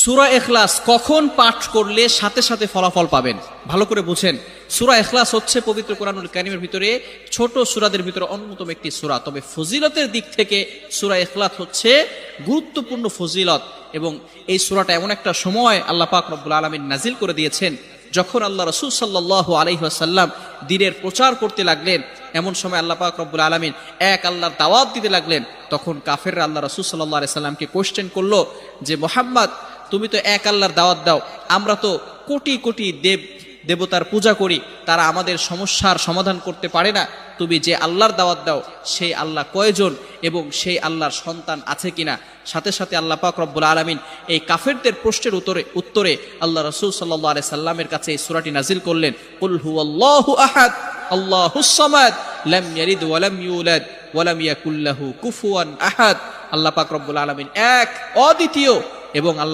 সূরা ইখলাস কখন পাঠ করলে সাথে সাথে ফলাফল পাবেন, ভালো করে বুঝেন। সূরা ইখলাস হচ্ছে পবিত্র কোরআনুল কারীমের ভিতরে ছোট সূরাদের ভিতরে অন্যতম একটি সূরা। তবে ফজিলতের দিক থেকে সূরা ইখলাস হচ্ছে গুরুত্বপূর্ণ ফজিলত, এবং এই সূরাটা এমন একটা সময় আল্লাহ পাক রব্বুল আলামিন নাজিল করে দিয়েছেন যখন আল্লাহ রাসূল সাল্লাল্লাহু আলাইহি ওয়াসাল্লাম দ্বীনের প্রচার করতে লাগলেন। এমন সময় আল্লাহ পাক রব্বুল আলামিন এক আল্লাহর দাওয়াত দিতে লাগলেন। তখন কাফেররা আল্লাহ রাসূল সাল্লাল্লাহু আলাইহি সাল্লামকে কোশ্চেন করলো যে, মুহাম্মদ, তুমি তো এক আল্লাহর দাওয়াত দাও, আমরা তো কোটি কোটি দেবতার পূজা করি, তারা আমাদের সমস্যার সমাধান করতে পারে না। তুমি যে আল্লাহর দাওয়াত দাও সেই আল্লাহ কয়জন এবং সেই আল্লাহর সন্তান আছে কিনা? সাথে সাথে আল্লাহ পাক রব্বুল আলামিন এই কাফেরদের প্রশ্নের উত্তরে আল্লাহ রাসূল সাল্লাল্লাহু আলাইহি সাল্লামের কাছে এই সূরাটি নাজিল করলেন, কুল হুয়াল্লাহু আহাদ আল্লাহুস সামাদ লাম ইয়ালিদ ওয়া লাম ইউলাদ ওয়া লাম ইয়াকুল লাহু কুফুয়ান আহাদ। আল্লাহ পাক রব্বুল আলামিন এক, অদ্বিতীয়, এবং আল্লাহ